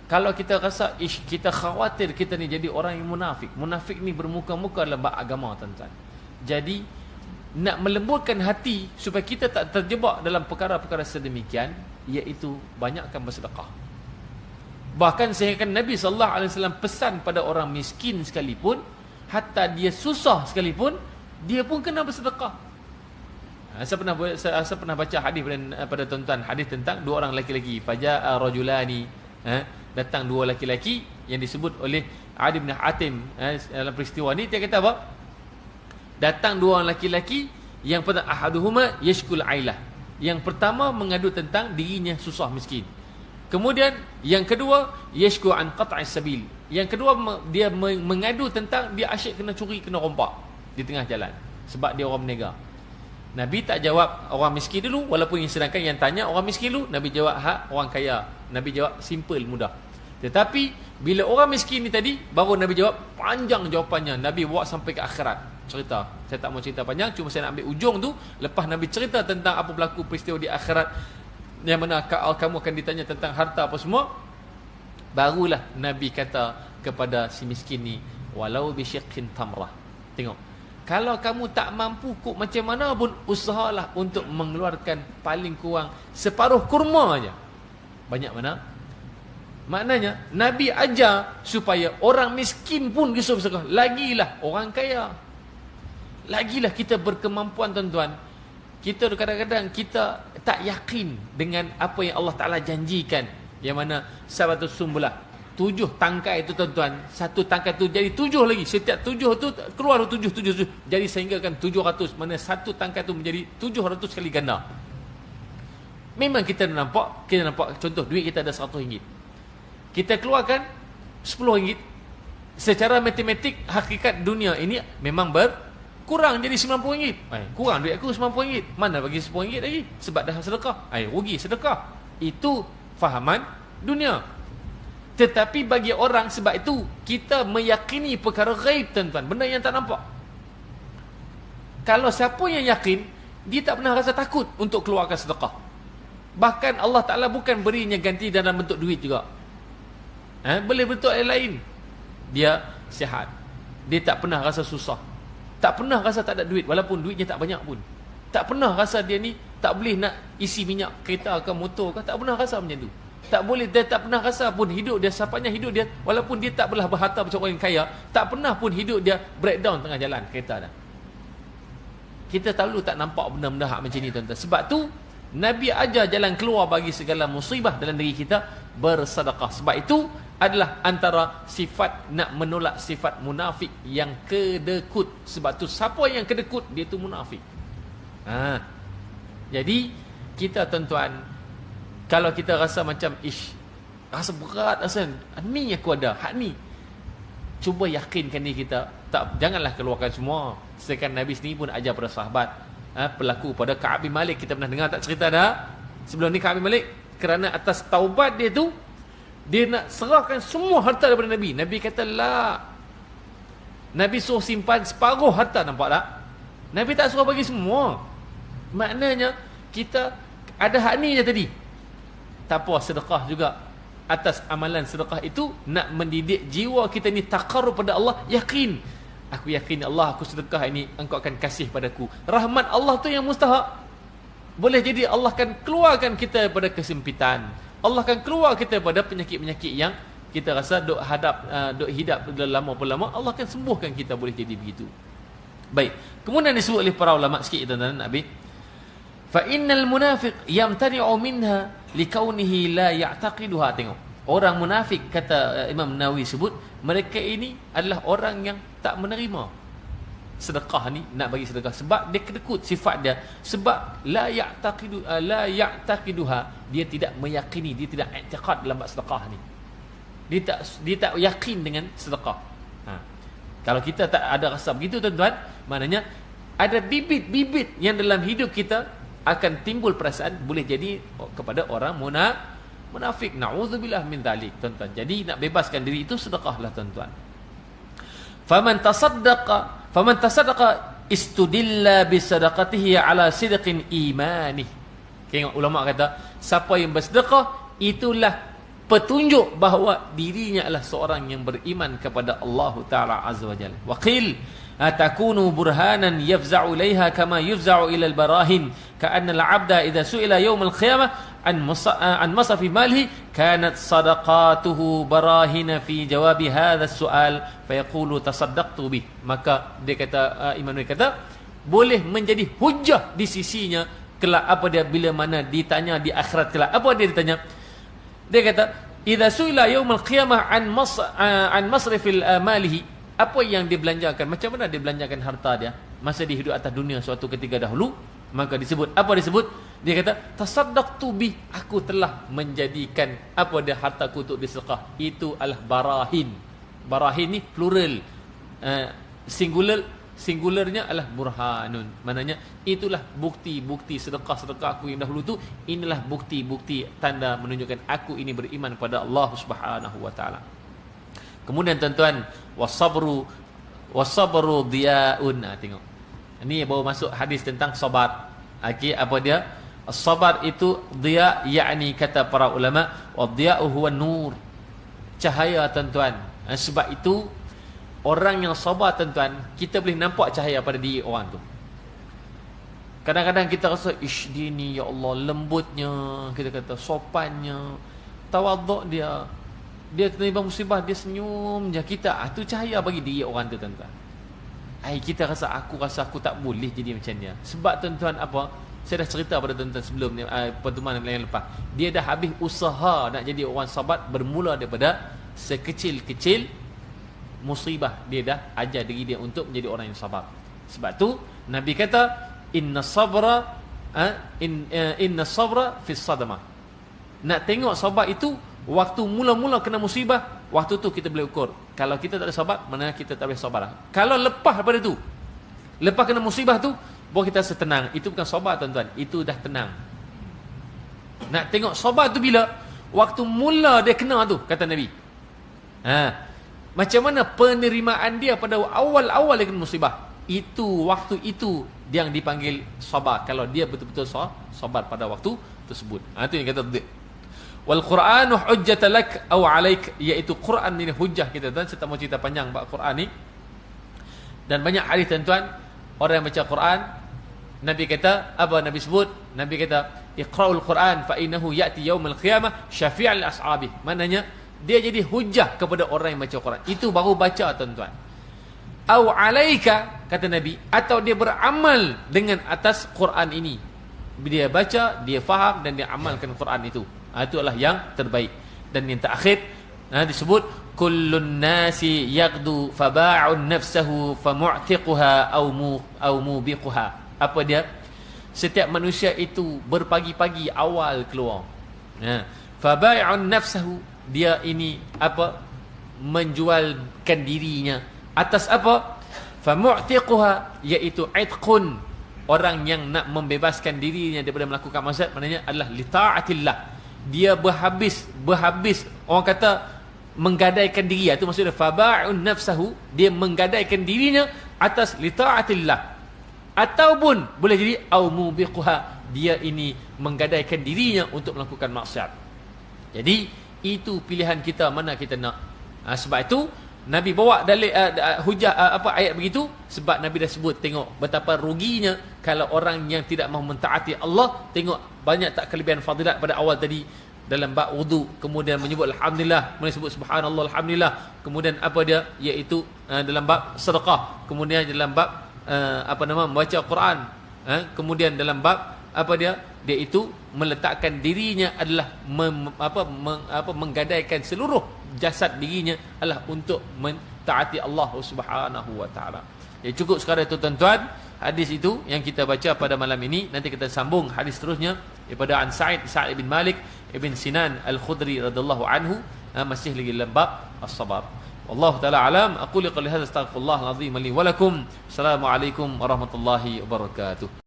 kalau kita rasa kita khawatir kita ni jadi orang yang munafik. Munafik ni bermuka-muka dalam agama tuan-tuan. Jadi nak melembutkan hati supaya kita tak terjebak dalam perkara-perkara sedemikian, iaitu banyakkan bersedekah. Bahkan sehingga Nabi SAW pesan pada orang miskin sekalipun, hatta dia susah sekalipun, dia pun kena bersedekah. Saya pernah baca hadis pada tuan-tuan, hadis tentang dua orang lelaki-lelaki. Faja'a rajulani, datang dua lelaki-lelaki yang disebut oleh Adi bin Hatim dalam peristiwa ni. Dia kata apa? Datang dua orang lelaki-lelaki, yang pertama ahaduhuma yashkul ailah. Yang pertama mengadu tentang dirinya susah miskin. Kemudian yang kedua yashku an qat'is sabil. Yang kedua dia mengadu tentang dia asyik kena curi, kena rompak di tengah jalan sebab dia orang berniaga. Nabi tak jawab orang miskin dulu, walaupun yang sedangkan yang tanya orang miskin dulu, Nabi jawab orang kaya. Nabi jawab simple, mudah. Tetapi bila orang miskin ni tadi, baru Nabi jawab panjang jawapannya. Nabi bawa sampai ke akhirat cerita. Saya tak mau cerita panjang, cuma saya nak ambil ujung tu. Lepas Nabi cerita tentang apa berlaku peristiwa di akhirat, yang mana kamu akan ditanya tentang harta apa semua, barulah Nabi kata kepada si miskin ni, walau bisyiqqin tamrah. Tengok, kalau kamu tak mampu kok macam mana pun, usahalah untuk mengeluarkan paling kurang separuh kurma aja. Banyak mana? Maknanya Nabi ajar supaya orang miskin pun disuruh bersedekah. Lagilah orang kaya. Lagilah kita berkemampuan tuan-tuan. Kita kadang-kadang kita tak yakin dengan apa yang Allah Ta'ala janjikan. Yang mana sahabat sumbulah 7 tangkai itu tuan-tuan, satu tangkai itu jadi 7 lagi. Setiap 7 itu keluar 7. Jadi sehingga kan 700. Mana satu tangkai itu menjadi 700 kali ganda. Memang kita nampak contoh duit kita ada RM100. Kita keluarkan RM10. Secara matematik hakikat dunia ini memang kurang jadi RM90. Kurang duit aku RM90. Mana bagi RM10 lagi? Sebab dah sedekah. Rugi sedekah. Itu fahaman dunia. Tetapi bagi orang, sebab itu kita meyakini perkara ghaib tuan-tuan, benda yang tak nampak. Kalau siapa yang yakin, dia tak pernah rasa takut untuk keluarkan sedekah. Bahkan Allah Ta'ala bukan berinya ganti dalam bentuk duit juga. Boleh bentuk lain. Dia sihat. Dia tak pernah rasa susah. Tak pernah rasa tak ada duit, walaupun duitnya tak banyak pun. Tak pernah rasa dia ni tak boleh nak isi minyak kereta ke motor ke. Tak pernah rasa macam tu. Tak boleh, dia tak pernah rasa pun hidup dia, sepanjang hidup dia, walaupun dia tak belah berharta macam orang yang kaya, tak pernah pun hidup dia breakdown tengah jalan kereta dah. Kita tak nampak benda-benda hak macam ni tuan-tuan. Sebab tu Nabi ajar jalan keluar bagi segala musibah dalam diri kita, bersedekah. Sebab itu adalah antara sifat nak menolak sifat munafik yang kedekut. Sebab tu siapa yang kedekut, dia tu munafik. Jadi kita tuan-tuan, kalau kita rasa macam rasa berat, rasa ni aku ada, hak ni, cuba yakinkan diri kita. Janganlah keluarkan semua. Sedangkan Nabi sendiri pun ajar pada sahabat. Berlaku pada Ka'ab bin Malik, kita pernah dengar tak cerita dah? Sebelum ni Ka'ab bin Malik, kerana atas taubat dia tu, dia nak serahkan semua harta daripada Nabi. Nabi kata la. Nabi suruh simpan separuh harta, nampak tak? Nabi tak suruh bagi semua. Maknanya kita ada hak ni je tadi. Tak apa, sedekah juga. Atas amalan sedekah itu nak mendidik jiwa kita ni taqarrub pada Allah, yakin. Aku yakin Allah, aku sedekah ini engkau akan kasih padaku. Rahmat Allah tu yang mustahak. Boleh jadi Allah akan keluarkan kita pada kesempitan. Allah akan keluar kita pada penyakit-penyakit yang kita rasa duk hidap lama-lama, Allah akan sembuhkan kita, boleh jadi begitu. Baik. Kemudian disebut oleh para ulama sikit tuan-tuan Nabi. Fa innal munafiq yamtani'u minha likaunihi la ya'taqiduha. Tengok. Orang munafik, kata Imam Nawawi sebut, mereka ini adalah orang yang tak menerima sedekah ni, nak bagi sedekah sebab dia kedekut sifat dia, sebab la ya'taqiduha, dia tidak meyakini, dia tidak i'tiqad dalam sedekah ni. Dia tak yakin dengan sedekah. Kalau kita tak ada rasa begitu tuan-tuan, maknanya ada bibit-bibit yang dalam hidup kita akan timbul perasaan boleh jadi kepada orang munafik. Na'udzubillah min dzalik, tuan-tuan. Jadi nak bebaskan diri itu sedekahlah tuan-tuan. Faman tasaddaqa istudilla bi sadaqatihi ala sidqin imani. Tengok ulama kata, siapa yang bersedekah itulah petunjuk bahawa dirinya adalah seorang yang beriman kepada Allah Ta'ala Azza wa Jalla. Wa qil atakunu burhanan yafza'u ilaiha kama yufza'u ila al-barahin ka'anna al-'abda idza su'ila yawm al-qiyamah an masafi malihi kanat sadaqatuhu barahina fi jawabi hadha as-su'al fayaqulu tasaddaqtu bih. Maka dia kata, Imam Nawawi kata, boleh menjadi hujah di sisinya kelak apa dia, bila mana ditanya di akhirat kelak, apa dia ditanya? Dia kata, idza su'ila yaumil qiyamah an masrifil malihi, apa yang dia belanjakan, macam mana dia belanjakan harta dia masa dia hidup atas dunia suatu ketika dahulu, maka disebut, apa disebut? Dia kata, tasaddaqtu bi, aku telah menjadikan apa dia hartaku untuk bersedekah. Itu adalah barahin. Barahin ni plural, singularnya adalah burhanun. Maknanya itulah bukti-bukti sedekah-sedekah aku yang dahulu tu, inilah bukti-bukti tanda menunjukkan aku ini beriman kepada Allah Subhanahu wa taala. Kemudian tuan-tuan, wasabru diyaun. Tengok. Ini baru masuk hadis tentang sabar. Okey, apa dia? Sabar itu diya, yakni kata para ulama, wadiya'u huwa nur. Cahaya tuan-tuan. Sebab itu orang yang sabar tuan-tuan, kita boleh nampak cahaya pada diri orang tu. Kadang-kadang kita rasa, ish, dia ni ya Allah lembutnya, kita kata sopannya, tawaduk dia terima musibah dia senyum je. Kita tu cahaya bagi diri orang tu tuan-tuan. Kita rasa aku tak boleh jadi macam dia. Sebab tuan-tuan apa? Saya dah cerita pada tuan-tuan sebelum ni, pertemuan yang lepas. Dia dah habis usaha nak jadi orang sabar, bermula daripada sekecil-kecil musibah, dia dah ajar diri dia untuk menjadi orang yang sabar. Sebab tu Nabi kata, inna sabra fi sadamah. Nak tengok sabar itu waktu mula-mula kena musibah, waktu tu kita boleh ukur. Kalau kita tak ada sabar, mana kita tak boleh sabar. Kalau lepas daripada tu, lepas kena musibah tu, baru kita setenang. Itu bukan sabar tuan-tuan, itu dah tenang. Nak tengok sabar tu bila? Waktu mula dia kena tu, kata Nabi. Macam mana penerimaan dia pada awal-awal dia kena musibah. Itu, waktu itu yang dipanggil sabar. Kalau dia betul-betul sabar pada waktu tersebut. Itu yang kata wal Qur'anu hujjatan lak aw alaik, iaitu Quran ini hujah kita tuan. Saya tak mau cerita panjang bab Quran ni. Dan banyak hadis tuan-tuan, orang yang baca Quran, Nabi kata, apa Nabi sebut? Nabi kata, iqra'ul Quran fa innahu ya'ti yaumil qiyamah syafi'an li ashabi. Maknanya dia jadi hujah kepada orang yang baca Quran. Itu baru baca tuan-tuan. Aw alaika, kata Nabi, atau dia beramal dengan atas Quran ini. Dia baca, dia faham dan dia amalkan Quran itu. Itu adalah yang terbaik. Dan yang terakhir disebut kullun nasi yaghdu faba'un nafsahu famu'tiquha aw mubiquha. Apa dia? Setiap manusia itu berpagi-pagi awal keluar. Faba'un nafsahu, dia ini apa? Menjualkan dirinya atas apa? Famu'tiquha, iaitu itqun, orang yang nak membebaskan dirinya daripada melakukan maksiat, maknanya adalah li ta'atillah. Dia berhabis orang kata menggadaikan diri. Itu maksudnya faba'un nafsahu, dia menggadaikan dirinya atas li ta'atillah. ataupun boleh jadi au mubiquha, dia ini menggadaikan dirinya untuk melakukan maksiat. Jadi itu pilihan kita mana kita nak. Sebab itu Nabi bawa dalil hujah ayat begitu sebab Nabi dah sebut, tengok betapa ruginya kalau orang yang tidak mahu mentaati Allah. Tengok banyak tak kelebihan fadilat pada awal tadi dalam bab wudu, kemudian menyebut alhamdulillah, kemudian sebut subhanallah alhamdulillah, kemudian apa dia, iaitu dalam bab sedekah, kemudian dalam bab membaca Quran, kemudian dalam bab iaitu meletakkan dirinya adalah menggadaikan seluruh jasad dirinya adalah untuk mentaati Allah Subhanahu wa taala. Ya, cukup sekadar itu tuan-tuan, hadis itu yang kita baca pada malam ini. Nanti kita sambung hadis seterusnya daripada an Sa'id bin Malik ibn Sinan Al-Khudri radhiyallahu anhu, masih lagi dalam bab as-sabar. Wallahu taala alam. Aqulu qali hadza, astaghfirullah al-azim li wa lakum. Assalamualaikum warahmatullahi wabarakatuh.